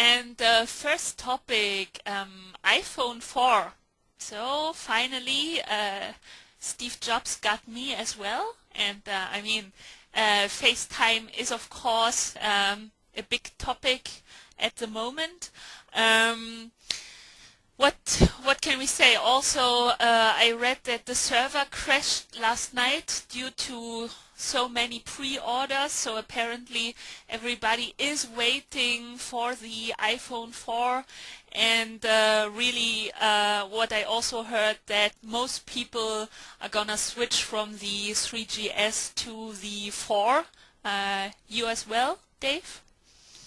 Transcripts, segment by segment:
and first topic, iPhone 4. So finally, Steve Jobs got me as well, and I mean, FaceTime is of course a big topic at the moment. Um, what can we say? Also, I read that the server crashed last night due to so many pre-orders. So apparently everybody is waiting for the iPhone 4. And really, what I also heard that most people are gonna switch from the 3GS to the 4. You as well, Dave?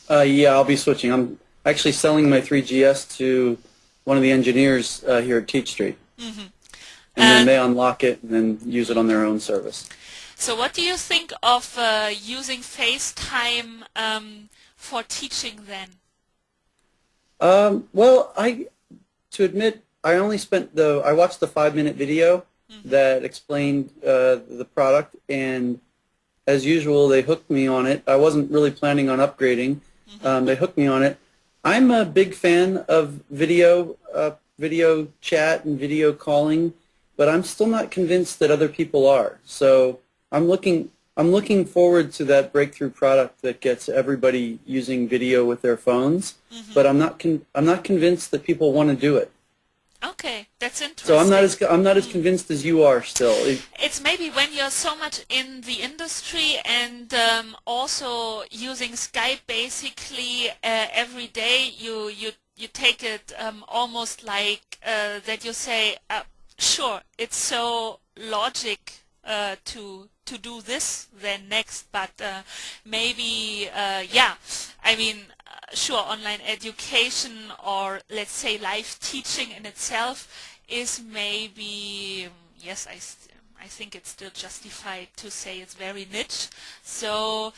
Yeah, I'll be switching. I'm actually selling my 3GS to one of the engineers here at Teach Street. Mm-hmm. And then they unlock it and then use it on their own service. So what do you think of using FaceTime for teaching then? Well, to admit, I watched the 5-minute video that explained the product, and as usual, they hooked me on it. I wasn't really planning on upgrading. They hooked me on it. I'm a big fan of video chat and video calling, but I'm still not convinced that other people are. So I'm looking forward to that breakthrough product that gets everybody using video with their phones. But I'm not convinced that people want to do it. Okay, that's interesting. So I'm not as convinced as you are still. It's maybe when you're so much in the industry and also using Skype basically every day, you take it almost like that you say, sure, it's so logic to do this then next, but maybe yeah, I mean, sure, online education or let's say live teaching in itself is maybe, yes, I think it's still justified to say it's very niche. So,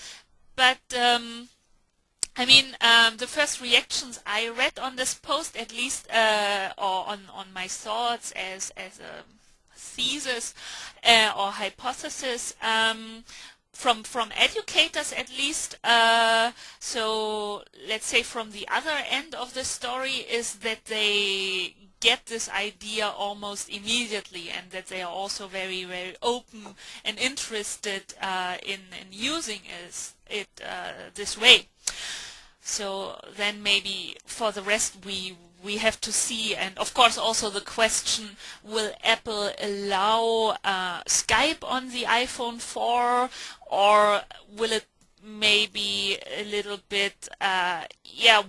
but I mean, the first reactions I read on this post, at least, or on my thoughts as a thesis or hypothesis, from educators at least, so let's say from the other end of the story is that they get this idea almost immediately, and that they are also very, very open and interested in using it this way. So then maybe for the rest we have to see, and of course also the question, will Apple allow Skype on the iPhone 4, or will it maybe a little bit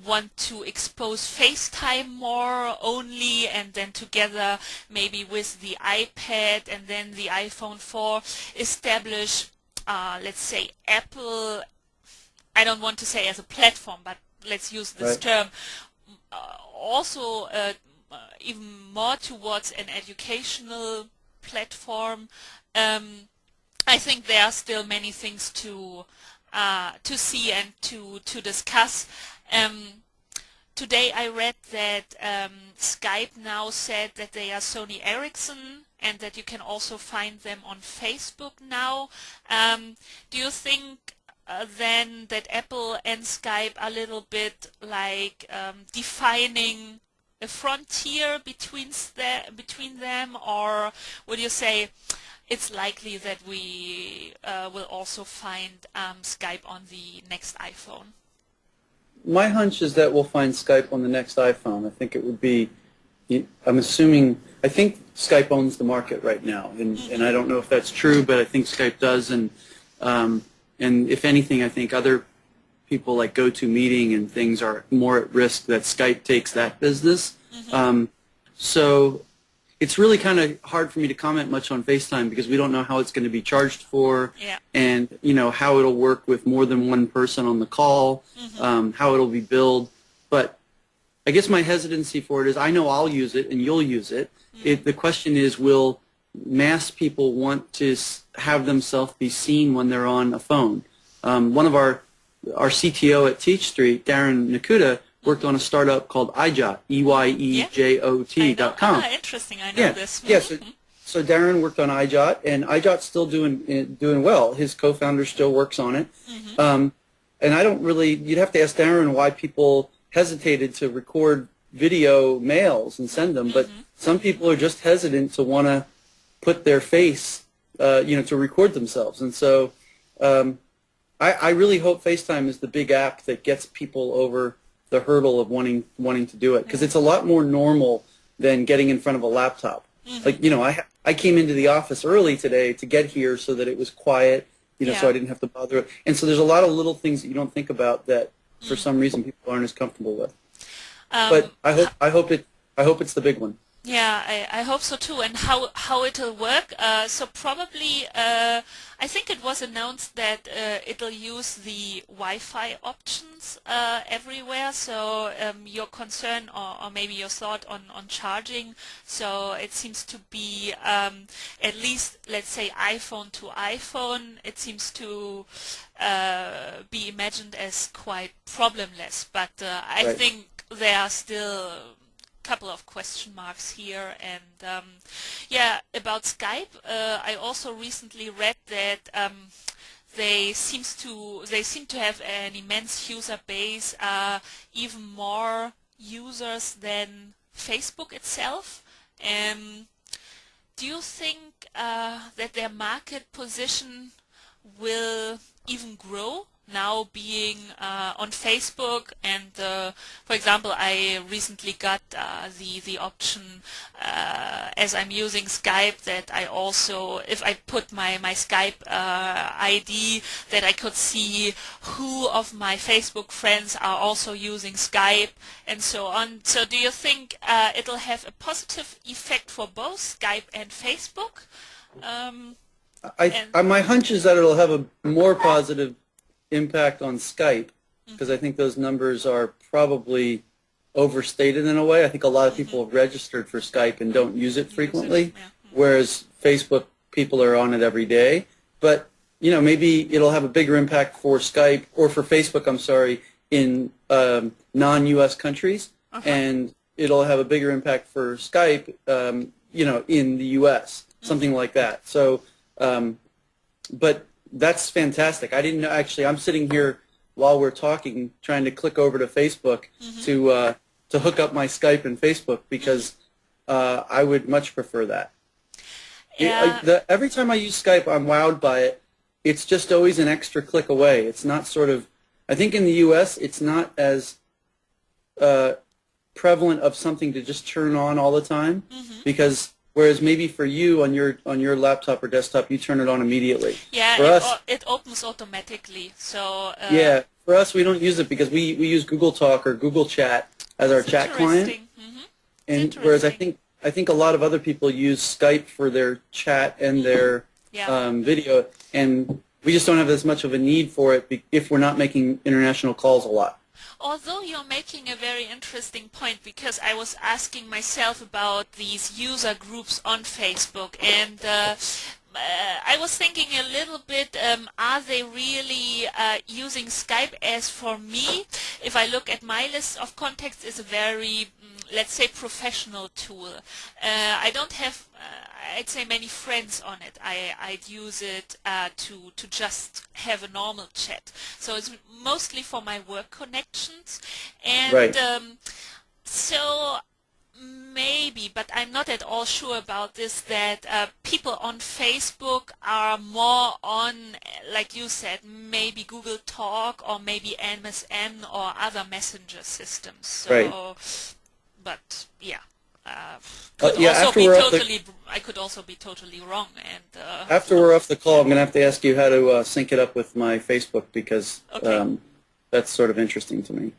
want to expose FaceTime more only, and then together maybe with the iPad and then the iPhone 4 establish let's say Apple, I don't want to say as a platform, but let's use this term, also even more towards an educational platform. I think there are still many things to see and to discuss. Today I read that Skype now said that they are Sony Ericsson, and that you can also find them on Facebook now. Do you think then that Apple and Skype are a little bit like defining a frontier between them, or would you say it's likely that we will also find Skype on the next iPhone? My hunch is that we'll find Skype on the next iPhone. I think it would be, I think Skype owns the market right now, and I don't know if that's true, but I think Skype does, and if anything, I think other people like GoToMeeting and things are more at risk that Skype takes that business. So it's really kind of hard for me to comment much on FaceTime because we don't know how it's going to be charged for, and how it'll work with more than one person on the call, how it'll be billed. But I guess my hesitancy for it is I know I'll use it and you'll use it. The question is, will mass people want to have themselves be seen when they're on a phone? One of our CTO at Teach Street, Darren Nakuda, worked on a startup called iJot, EYEJOT.com. Interesting, I know this. So Darren worked on iJot, and iJot's still doing well. His co-founder still works on it. And I don't really, you'd have to ask Darren why people hesitated to record video mails and send them, but some people are just hesitant to want to put their face, to record themselves. And so I really hope FaceTime is the big app that gets people over the hurdle of wanting to do it, because it's a lot more normal than getting in front of a laptop. Like, I came into the office early today to get here so that it was quiet, so I didn't have to bother it. And so there's a lot of little things that you don't think about that for some reason people aren't as comfortable with. But I hope it's the big one. Yeah, I hope so too. And how it'll work? So probably, I think it was announced that it'll use the Wi-Fi options everywhere. So your concern or maybe your thought on charging. So it seems to be at least, let's say, iPhone to iPhone. It seems to be imagined as quite problemless. But I think there are still couple of question marks here. And yeah, about Skype, I also recently read that they seem to have an immense user base, even more users than Facebook itself. Do you think that their market position will even grow now, being on Facebook? And for example, I recently got the option, as I'm using Skype, that I also, if I put my Skype ID, that I could see who of my Facebook friends are also using Skype and so on. So do you think it'll have a positive effect for both Skype and Facebook? My hunch is that it'll have a more positive impact on Skype, because I think those numbers are probably overstated in a way. I think a lot of people have registered for Skype and don't use it frequently, whereas Facebook, people are on it every day. But, maybe it'll have a bigger impact for Skype, or for Facebook, I'm sorry, in non-U.S. countries, and it'll have a bigger impact for Skype, in the U.S., something like that. So, but that's fantastic. I didn't know, actually. I'm sitting here while we're talking, trying to click over to Facebook to hook up my Skype and Facebook, because I would much prefer that. Yeah. Every time I use Skype, I'm wowed by it. It's just always an extra click away. It's not sort of, I think in the U.S. it's not as prevalent of something to just turn on all the time, because whereas maybe for you on your laptop or desktop, you turn it on immediately. Yeah, for us, it opens automatically. So yeah, for us we don't use it because we use Google Talk or Google Chat as our chat client. And whereas I think a lot of other people use Skype for their chat and their video, and we just don't have as much of a need for it if we're not making international calls a lot. Although you're making a very interesting point, because I was asking myself about these user groups on Facebook, and I was thinking a little bit, are they really using Skype? As for me, if I look at my list of contacts, it's a very, let's say, professional tool. I don't have, I'd say, many friends on it. I'd use it to just have a normal chat. So it's mostly for my work connections. And so maybe, but I'm not at all sure about this, that people on Facebook are more on, like you said, maybe Google Talk or maybe MSN or other messenger systems. So, but yeah. I could also be totally wrong. And after we're off the call, I'm going to have to ask you how to sync it up with my Facebook, because that's sort of interesting to me.